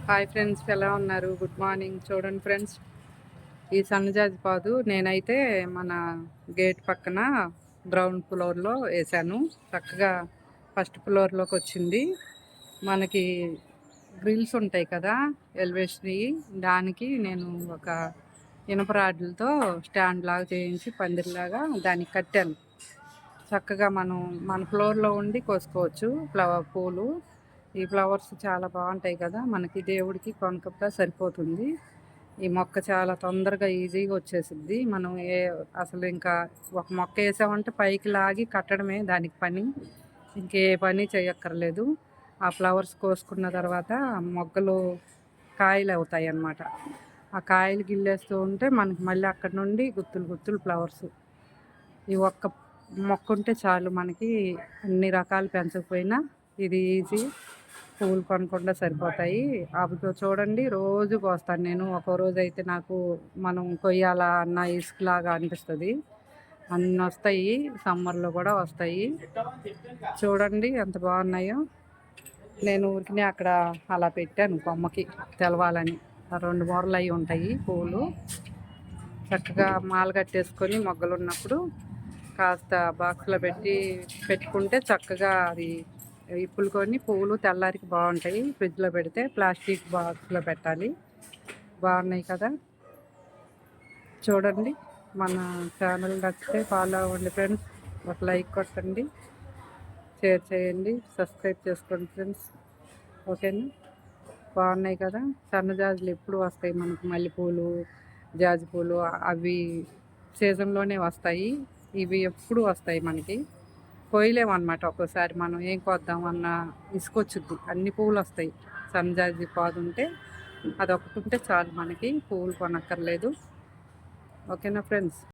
Hi friends, ఎలా ఉన్నారు? Good morning. చూడండి ఫ్రెండ్స్, ఈ సన్నజాజి పాదు నేనైతే మన గేట్ పక్కన గ్రౌండ్ ఫ్లోర్లో వేసాను. చక్కగా ఫస్ట్ ఫ్లోర్లోకి వచ్చింది. మనకి గ్రిల్స్ ఉంటాయి కదా ఎలివేషన్, దానికి నేను ఒక ఇనుప రాడ్లతో స్టాండ్ లాగా చేయించి పందిరిలాగా దానికి కట్టాను. చక్కగా మనం మన ఫ్లోర్లో ఉండి కోసుకోవచ్చు పూలు. ఈ ఫ్లవర్స్ చాలా బాగుంటాయి కదా, మనకి దేవుడికి కొనకగా సరిపోతుంది. ఈ మొక్క చాలా తొందరగా ఈజీగా వచ్చేసిద్ది. మనం అసలు ఇంకా ఒక మొక్క వేసామంటే పైకి లాగి కట్టడమే దానికి పని, ఇంకే పని చేయక్కర్లేదు. ఆ ఫ్లవర్స్ కోసుకున్న తర్వాత మొగ్గలు కాయలు అవుతాయి అన్నమాట. ఆ కాయలు గిల్లేస్తూ ఉంటే మనకి మళ్ళీ అక్కడ నుండి గుత్తులు గుత్తులు ఫ్లవర్స్. ఈ ఒక్క మొక్క ఉంటే చాలు మనకి, అన్ని రకాలు పెంచకపోయినా ఇది ఈజీ. పువ్వులు కొనకుండా సరిపోతాయి. అవితో చూడండి రోజు కోస్తాను నేను. ఒక్కో రోజు అయితే నాకు మనం కొయ్యాలా అన్న ఇసుకలాగా అనిపిస్తుంది. అన్నీ వస్తాయి, సమ్మర్లో కూడా వస్తాయి. చూడండి ఎంత బాగున్నాయో. నేను ఊరికినే అక్కడ అలా పెట్టాను కొమ్మకి తెలవాలని. 2 మూరలు అవి ఉంటాయి పువ్వులు. చక్కగా మాల కట్టేసుకొని మొగ్గలు ఉన్నప్పుడు కాస్త బాక్స్లో పెట్టుకుంటే చక్కగా అది ఇప్పులుకొని పువ్వులు తెల్లారికి బాగుంటాయి. ఫ్రిడ్జ్లో పెడితే ప్లాస్టిక్ బాక్స్లో పెట్టాలి. బాగున్నాయి కదా. చూడండి, మన ఛానల్ నచ్చితే ఫాలో అవ్వండి ఫ్రెండ్స్. ఒక లైక్ కొట్టండి, షేర్ చేయండి, సబ్స్క్రైబ్ చేసుకోండి ఫ్రెండ్స్. ఓకేనా? బాగున్నాయి కదా. సన్నజాజులు ఎప్పుడు వస్తాయి మనకి, మల్లెపూలు, జాజి పూలు అవి సీజన్లోనే వస్తాయి. ఇవి ఎప్పుడు వస్తాయి మనకి. కోయలేమన్నమాట. ఒక్కోసారి మనం ఏం కోద్దామన్న ఇసుకొచ్చుద్ది. అన్ని పువ్వులు వస్తాయి. సన్నజాజి పాదు ఉంటే అదొకటి ఉంటే చాలు మనకి, పువ్వులు కొనక్కర్లేదు. ఓకేనా ఫ్రెండ్స్?